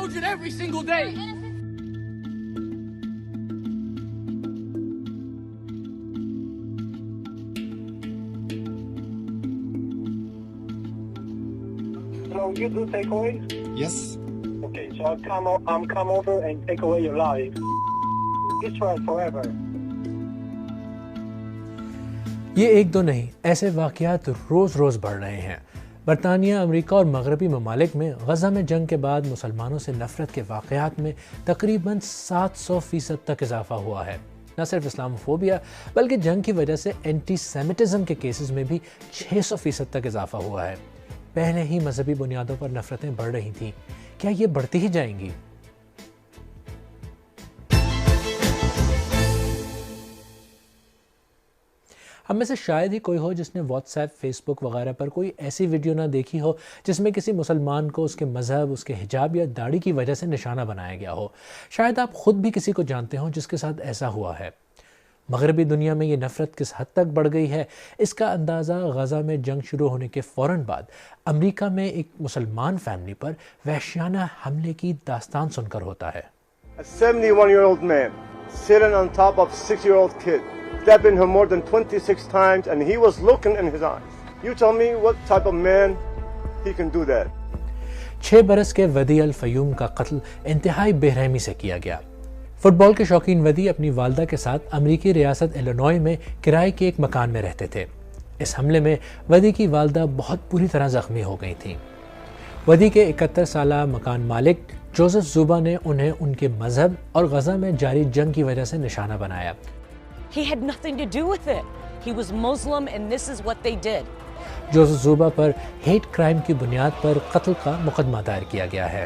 children every single day. So you do takeaways? Yes. Okay, so I'm come over and take away your life. Israel forever. یہ ایک دو نہیں، ایسے واقعات روز روز بڑھ رہے ہیں۔ برطانیہ، امریکہ اور مغربی ممالک میں غزہ میں جنگ کے بعد مسلمانوں سے نفرت کے واقعات میں تقریباً 700% تک اضافہ ہوا ہے۔ نہ صرف اسلام فوبیا بلکہ جنگ کی وجہ سے اینٹی سیمیٹزم کے کیسز میں بھی 600% تک اضافہ ہوا ہے۔ پہلے ہی مذہبی بنیادوں پر نفرتیں بڑھ رہی تھیں، کیا یہ بڑھتی ہی جائیں گی؟ ہم میں سے شاید ہی کوئی ہو جس نے واٹس ایپ، فیس بک وغیرہ پر کوئی ایسی ویڈیو نہ دیکھی ہو جس میں کسی مسلمان کو اس کے مذہب، اس کے حجاب یا داڑھی کی وجہ سے نشانہ بنایا گیا ہو۔ شاید آپ خود بھی کسی کو جانتے ہوں جس کے ساتھ ایسا ہوا ہے۔ مغربی دنیا میں یہ نفرت کس حد تک بڑھ گئی ہے، اس کا اندازہ غزہ میں جنگ شروع ہونے کے فوراً بعد امریکہ میں ایک مسلمان فیملی پر وحشیانہ حملے کی داستان سن کر ہوتا ہے۔ A 71-year-old man sitting on top of a 6-year-old kid, stabbing him more than 26 times, and he was looking in his eyes. You tell me what type of man he can do that. 6 برس کے ودی الفیوم کا قتل انتہائی بے رحمی سے کیا گیا۔ فٹ بال کے شوقین ودی اپنی والدہ کے ساتھ امریکی ریاست ایلینوائے میں کرائے کے ایک مکان میں رہتے تھے۔ اس حملے میں ودی کی والدہ بہت بری طرح زخمی ہو گئی تھیں۔ ودی کے 71 سالہ مکان مالک جوزف زوبا نے انہیں ان کے مذہب اور غزہ میں جاری جنگ کی وجہ سے نشانہ بنایا۔ He had nothing to do with it. He was Muslim and this is what they did. Joseph زوبا پر ہیٹ کرائم کی بنیاد پر قتل کا مقدمہ دائر کیا گیا ہے۔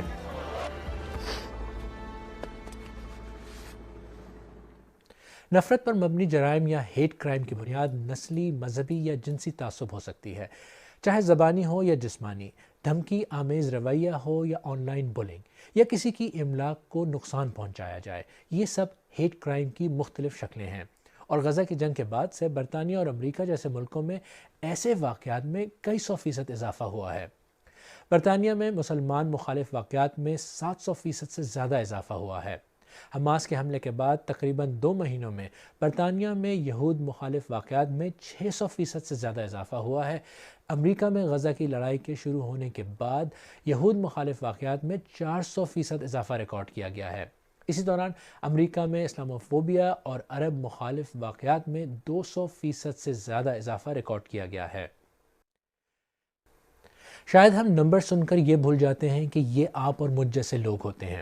نفرت پر مبنی جرائم یا ہیٹ کرائم کی بنیاد نسلی، مذہبی یا جنسی تعصب ہو سکتی ہے، چاہے زبانی ہو یا جسمانی، دھمکی آمیز رویہ ہو یا آن لائن بولنگ یا کسی کی املاک کو نقصان پہنچایا جائے، یہ سب ہیٹ کرائم کی مختلف شکلیں ہیں۔ اور غزہ کی جنگ کے بعد سے برطانیہ اور امریکہ جیسے ملکوں میں ایسے واقعات میں کئی 100% اضافہ ہوا ہے۔ برطانیہ میں مسلمان مخالف واقعات میں 700% سے زیادہ اضافہ ہوا ہے۔ حماس کے حملے کے بعد تقریباً 2 مہینوں میں برطانیہ میں یہود مخالف واقعات میں 600% سے زیادہ اضافہ ہوا ہے۔ امریکہ میں غزہ کی لڑائی کے شروع ہونے کے بعد یہود مخالف واقعات میں 400% اضافہ ریکارڈ کیا گیا ہے۔ اسی دوران امریکہ میں اسلاموفوبیا اور عرب مخالف واقعات میں 200% سے زیادہ اضافہ ریکارڈ کیا گیا ہے۔ شاید ہم نمبر سن کر یہ بھول جاتے ہیں کہ یہ آپ اور مجھ جیسے لوگ ہوتے ہیں۔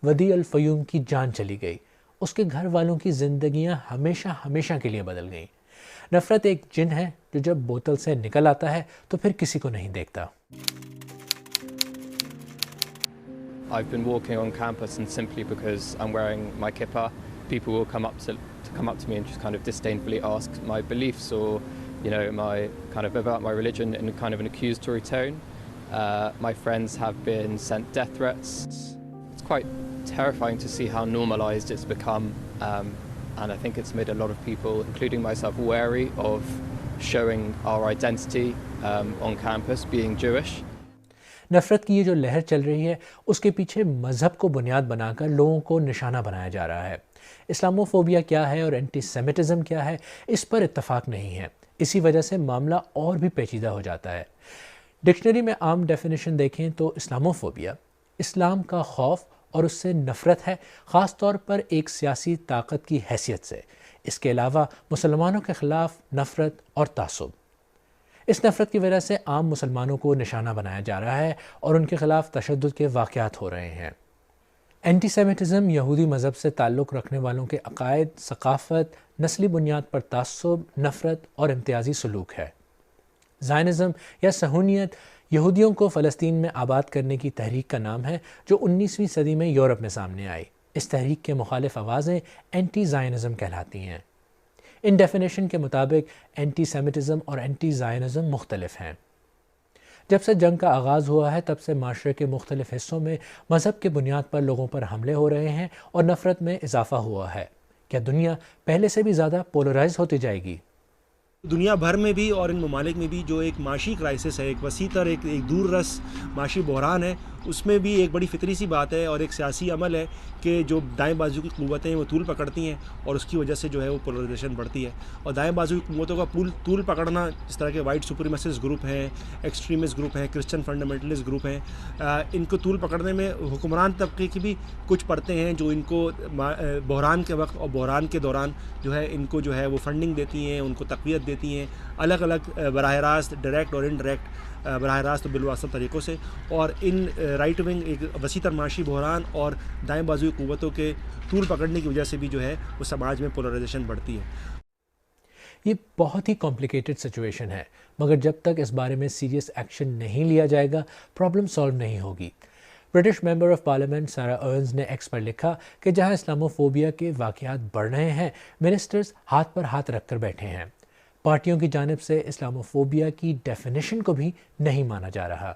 ودی الفیوم کی جان چلی گئی، اس کے گھر والوں کی زندگیاں ہمیشہ ہمیشہ کے لیے بدل گئیں۔ نفرت ایک جن ہے جو جب بوتل سے نکل آتا ہے تو پھر کسی کو نہیں دیکھتا۔ I've been walking on campus and simply because I'm wearing my kippah, people will come up to me and just kind of disdainfully ask my beliefs or, you know, my kind of about my religion in kind of an accusatory tone. My friends have been sent death threats. It's quite terrifying to see how normalized it's become, and I think it's made a lot of people, including myself, wary of showing our identity on campus, being Jewish. نفرت کی یہ جو لہر چل رہی ہے اس کے پیچھے مذہب کو بنیاد بنا کر لوگوں کو نشانہ بنایا جا رہا ہے۔ اسلاموفوبیا کیا ہے اور اینٹی سیمیٹزم کیا ہے، اس پر اتفاق نہیں ہے۔ اسی وجہ سے معاملہ اور بھی پیچیدہ ہو جاتا ہے۔ ڈکشنری میں عام ڈیفینیشن دیکھیں تو اسلاموفوبیا اسلام کا خوف اور اس سے نفرت ہے، خاص طور پر ایک سیاسی طاقت کی حیثیت سے۔ اس کے علاوہ مسلمانوں کے خلاف نفرت اور تعصب۔ اس نفرت کی وجہ سے عام مسلمانوں کو نشانہ بنایا جا رہا ہے اور ان کے خلاف تشدد کے واقعات ہو رہے ہیں۔ اینٹی سیمیٹزم یہودی مذہب سے تعلق رکھنے والوں کے عقائد، ثقافت، نسلی بنیاد پر تعصب، نفرت اور امتیازی سلوک ہے۔ زائنزم یا صہیونیت یہودیوں کو فلسطین میں آباد کرنے کی تحریک کا نام ہے جو 19ویں صدی میں یورپ میں سامنے آئی۔ اس تحریک کے مخالف آوازیں اینٹی زائنزم کہلاتی ہیں۔ ان ڈیفینیشن کے مطابق اینٹی سیمیٹزم اور اینٹی زائنزم مختلف ہیں۔ جب سے جنگ کا آغاز ہوا ہے تب سے معاشرے کے مختلف حصوں میں مذہب کے بنیاد پر لوگوں پر حملے ہو رہے ہیں اور نفرت میں اضافہ ہوا ہے۔ کیا دنیا پہلے سے بھی زیادہ پولرائز ہوتی جائے گی؟ دنیا بھر میں بھی اور ان ممالک میں بھی جو ایک معاشی کرائسس ہے، ایک وسیع تر ایک دور رس معاشی بحران ہے، اس میں بھی ایک بڑی فطری سی بات ہے اور ایک سیاسی عمل ہے کہ جو دائیں بازو کی قوتیں وہ طول پکڑتی ہیں اور اس کی وجہ سے جو ہے وہ پولرائزیشن بڑھتی ہے. اور دائیں بازو کی قوتوں کا طول پکڑنا جس طرح کے وائٹ سپریمیسسٹ گروپ ہیں, ایکسٹریمسٹ گروپ ہیں, کرسچن فنڈامنٹلسٹ گروپ ہیں, ان کو طول پکڑنے میں حکمران طبقے کی بھی کچھ پرتیں ہیں جو ان کو بحران کے وقت اور بحران کے دوران جو ہے ان کو جو ہے وہ فنڈنگ دیتی ہیں, ان کو تقویت دیتی ہیں الگ الگ براہ راست, ڈائریکٹ اور انڈائریکٹ, براہ راست و بالواسطہ طریقوں سے. اور ان رائٹ ونگ ایک وسیع تر معاشی بحران اور دائیں بازو کی قوتوں کے طول پکڑنے کی وجہ سے بھی جو ہے وہ سماج میں پولرائزیشن بڑھتی ہے. یہ بہت ہی کمپلیکیٹڈ سچویشن ہے, مگر جب تک اس بارے میں سیریس ایکشن نہیں لیا جائے گا پرابلم سالو نہیں ہوگی. برٹش ممبر آف پارلیمنٹ سارا ارنز نے ایکس پر لکھا کہ جہاں اسلاموفوبیا کے واقعات بڑھ رہے ہیں, منسٹرز ہاتھ پر ہاتھ رکھ کر بیٹھے ہیں. پارٹیوں کی جانب سے اسلاموفوبیا کی ڈیفینیشن کو بھی نہیں مانا جا رہا.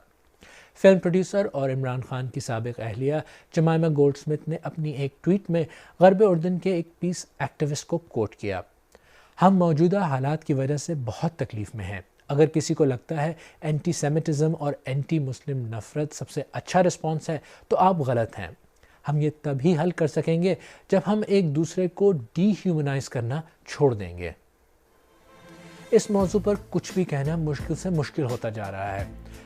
فلم پروڈیوسر اور عمران خان کی سابق اہلیہ جمائمہ گولڈ سمتھ نے اپنی ایک ٹویٹ میں غرب اردن کے ایک پیس ایکٹیوسٹ کو کوٹ کیا: ہم موجودہ حالات کی وجہ سے بہت تکلیف میں ہیں. اگر کسی کو لگتا ہے اینٹی سیمیٹزم اور اینٹی مسلم نفرت سب سے اچھا رسپانس ہے تو آپ غلط ہیں. ہم یہ تبھی حل کر سکیں گے جب ہم ایک دوسرے کو ڈی ہیومنائز کرنا چھوڑ دیں گے. اس موضوع پر کچھ بھی کہنا مشکل سے مشکل ہوتا جا رہا ہے.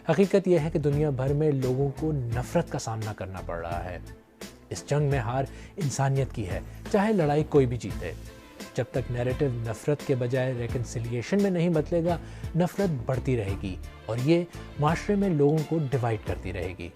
حقیقت یہ ہے کہ دنیا بھر میں لوگوں کو نفرت کا سامنا کرنا پڑ رہا ہے. اس جنگ میں ہار انسانیت کی ہے, چاہے لڑائی کوئی بھی جیتے. جب تک نیریٹو نفرت کے بجائے ریکنسیلیشن میں نہیں بدلے گا, نفرت بڑھتی رہے گی اور یہ معاشرے میں لوگوں کو ڈیوائیڈ کرتی رہے گی.